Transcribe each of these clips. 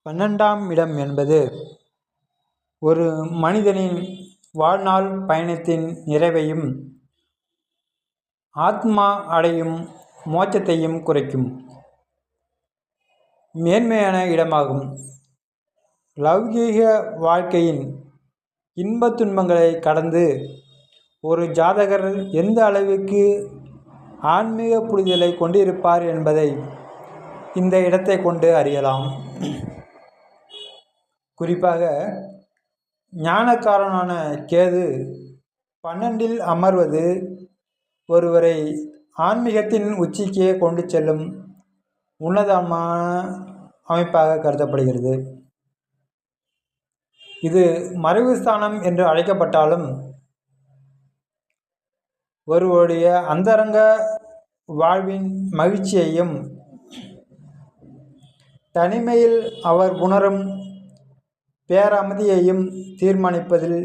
12ஆம் இடம் என்பது ஒரு மனிதனின் வாழ்நாள் பயணத்தின் நிறைவையும் ஆத்மா அடையும் மோட்சத்தையும் குறிக்கும் மேன்மையான இடமாகும். லௌகீக வாழ்க்கையின் இன்பத் துன்பங்களை கடந்து ஒரு ஜாதகர் எந்த அளவிற்கு ஆன்மீக புரிதலை கொண்டிருப்பார் என்பதை இந்த இடத்தை கொண்டு அறியலாம். குறிப்பாக ஞானக்காரனான கேது 12இல் அமர்வது ஒருவரை ஆன்மீகத்தின் உச்சிக்கே கொண்டு செல்லும் உன்னதமான அமைப்பாக கருதப்படுகிறது. இது மறைவு ஸ்தானம் என்று அழைக்கப்பட்டாலும் ஒருவருடைய அந்தரங்க வாழ்வின் மகிழ்ச்சியையும் தனிமையில் அவர் உணரும் பேரமைதியையும் தீர்மானிப்பதில்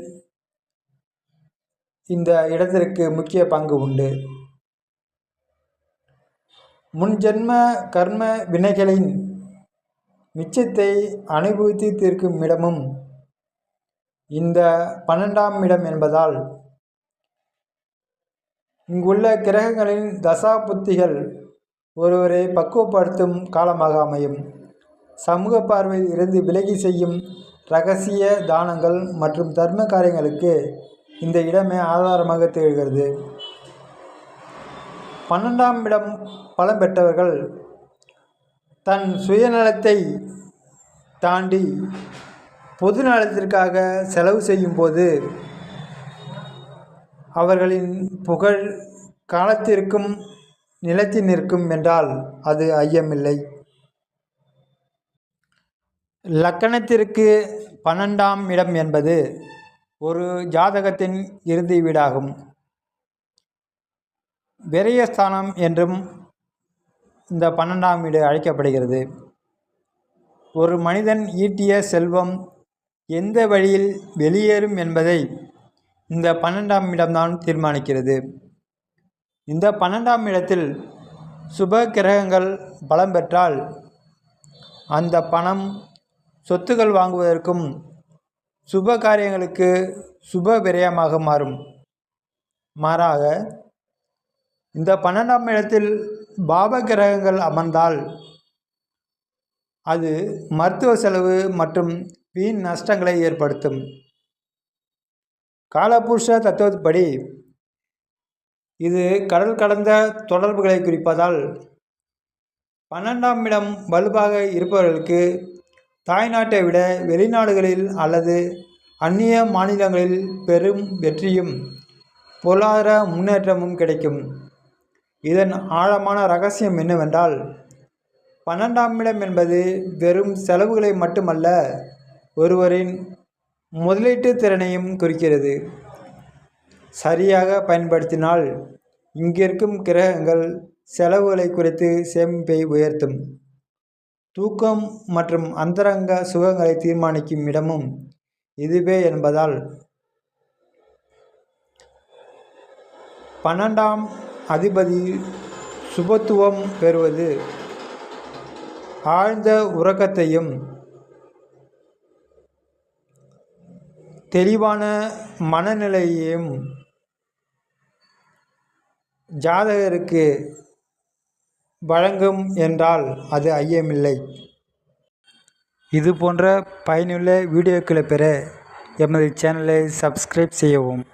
இந்த இடத்திற்கு முக்கிய பங்கு உண்டு. முன்ஜென்ம கர்ம வினைகளின் மிச்சத்தை அனுபவித்து தீர்க்கும் இடமும் இந்த 12ஆம் இடம் என்பதால் இங்குள்ள கிரகங்களின் தசா புத்திகள் ஒருவரை பக்குவப்படுத்தும் காலமாக அமையும். சமூக பார்வையில் இருந்து விலகி செய்யும் இரகசிய தானங்கள் மற்றும் தர்ம காரியங்களுக்கு இந்த இடமே ஆதாரமாக திகழ்கிறது. 12ஆம் இடம் பலம் பெற்றவர்கள் தன் சுயநலத்தை தாண்டி பொது நலத்திற்காக செலவு செய்யும் போது அவர்களின் புகழ் காலத்திற்கும் நிலைத்து நிற்கும் என்றால் அது ஐயமில்லை. லக்கணத்திற்கு 12ஆம் இடம் என்பது ஒரு ஜாதகத்தின் இறுதி வீடாகும். விரயஸ்தானம் என்றும் இந்த 12ஆம் வீடு அழைக்கப்படுகிறது. ஒரு மனிதன் ஈட்டிய செல்வம் எந்த வழியில் வெளியேறும் என்பதை இந்த 12ஆம் இடம்தான் தீர்மானிக்கிறது. இந்த 12ஆம் இடத்தில் சுப கிரகங்கள் பலம் பெற்றால் அந்த பணம் சொத்துக்கள் வாங்குவதற்கும் சுப காரியங்களுக்கு சுப விரயமாக மாறும். மாறாக இந்த 12ஆம் இடத்தில் பாப கிரகங்கள் அமர்ந்தால் அது மருத்துவ செலவு மற்றும் வீண் நஷ்டங்களை ஏற்படுத்தும். காலபுருஷ தத்துவப்படி இது கடல் கடந்த தொடர்புகளை குறிப்பதால் 12ஆம் இடம் வலுவாக இருப்பவர்களுக்கு தாய்நாட்டை விட வெளிநாடுகளில் அல்லது அந்நிய மாநிலங்களில் பெரும் வெற்றியும் பொருளாதார முன்னேற்றமும் கிடைக்கும். இதன் ஆழமான ரகசியம் என்னவென்றால் 12ஆம் இடம் என்பது வெறும் செலவுகளை மட்டுமல்ல, ஒருவரின் முதலீட்டு திறனையும் குறிக்கிறது. சரியாக பயன்படுத்தினால் இங்கிருக்கும் கிரகங்கள் செலவுகளை குறைத்து சேமிப்பை உயர்த்தும். தூக்கம் மற்றும் அந்தரங்க சுகங்களை தீர்மானிக்கும் இடமும் இதுவே என்பதால் 12ஆம் அதிபதி சுபத்துவம் பெறுவது ஆழ்ந்த உறக்கத்தையும் தெளிவான மனநிலையையும் ஜாதகருக்கு வழங்கும் என்றால் அது ஐயமில்லை. இது போன்ற பயனுள்ள வீடியோக்களை பெற எமது சேனலை சப்ஸ்கிரைப் செய்யவும்.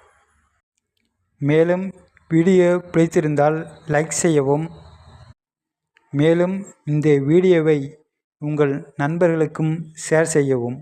மேலும் வீடியோ பிடித்திருந்தால் லைக் செய்யவும். மேலும் இந்த வீடியோவை உங்கள் நண்பர்களுக்கும் ஷேர் செய்யவும்.